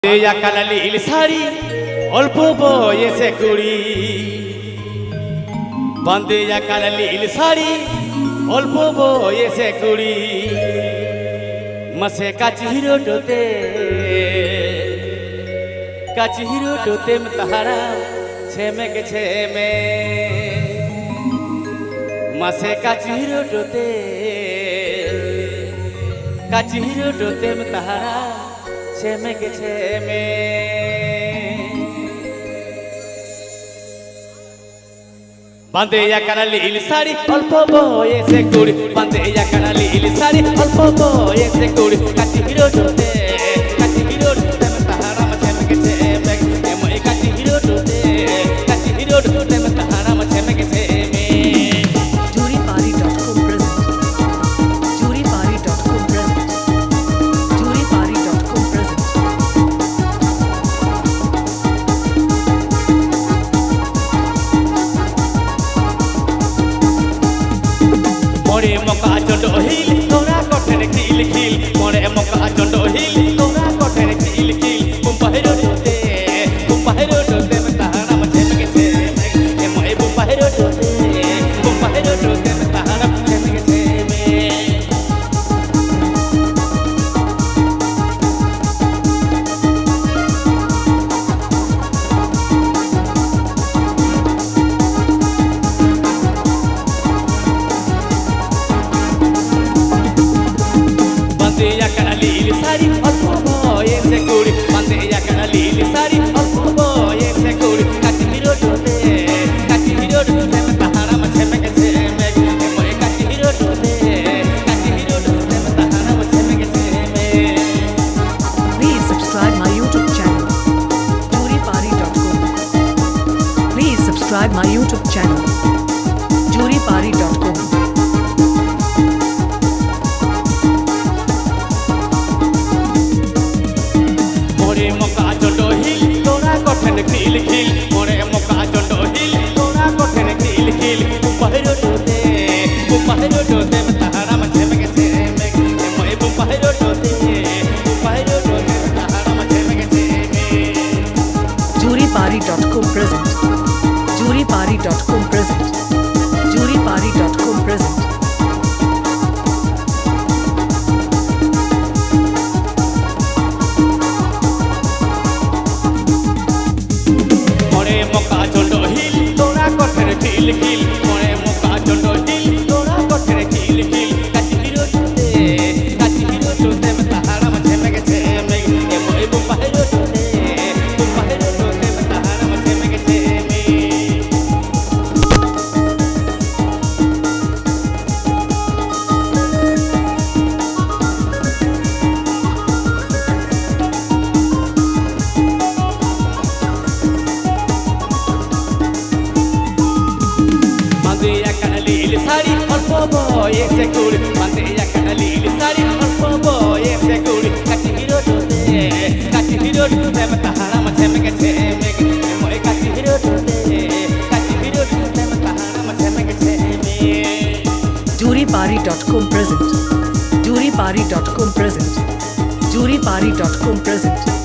দেয়া কালা নীল শাড়ি অল্প বয়সে কুড়ি বান্দেয়া কালা নীল শাড়ি অল্প বয়সে কুড়ি মসে কাচি হিরোটোতে তাহারা ছেমে গেছে মে মসে কাচি হিরোটোতে তাহারা ছেমে গেছে মে বাঁধেয়া কালা নীল শাড়ি অল্প বয়সে কুড়ি বাঁধেয়া কালা নীল শাড়ি অল্প বয়সে কুড়ি কাচি হিরোটোতে তাহারা ছেমে গেছে মে মই কাচি হিরোটোতে তাহারা ছেমে গেছে মে মরে মকা চন্ড হিল তোরা কঠের খিল খিল মরে মকা চন্ড হিল তোরা কঠের খিল খিল বুম্বাহেরো ডোতে তাহারা ছেমে গেছে মে মই বুম্বাহেরো ডোতে তাহারা ছেমে গেছে মে বাঁধেয়া কালা নীল শাড়ি অল্প বয়সে কুড়ি বাঁধেয়া কালা নীল শাড়ি অল্প বয়সে কুড়ি কাচি হিরোটোতে তাহারা ছেমে গেছে মে মই কাচি হিরোটোতে তাহারা ছেমে গেছে মে Please subscribe my YouTube channel, juripari.com. Please subscribe my YouTube channel, juripari.com. মরে মকা চন্ড হিল তোরা কঠেন খিল খিল মরে মকা চন্ড হিল তোরা কঠেন খিল খিল বুম্বাহেরো ডোতে তাহারা ছেমে গেছে মে মই বুম্বাহেরো ডোতে তাহারা ছেমে গেছে মে Juripari.com present. Juripari.com present. Juripari.com present. মরে মকা চন্ড হিল তোরা কঠের খিল খিল মরে মকা চন্ড হিল তোরা কঠের খিল খিল কাচি হিরোটোতে তাহারা ছেমে গেছে মে মই বুম্বাহেরো ডোতে তাহারা ছেমে গেছে মে বাঁধেয়া কালা নীল শাড়ি অল্প বয়সে কুড়ি বাঁধেয়া কালা নীল শাড়ি অল্প বয়সে কুড়ি কাচি হিরোটোতে তাহারা ছেমে গেছে মে মই কাচি হিরোটোতে তাহারা ছেমে গেছে মে Juripari.com present. Juripari.com present. Juripari.com present.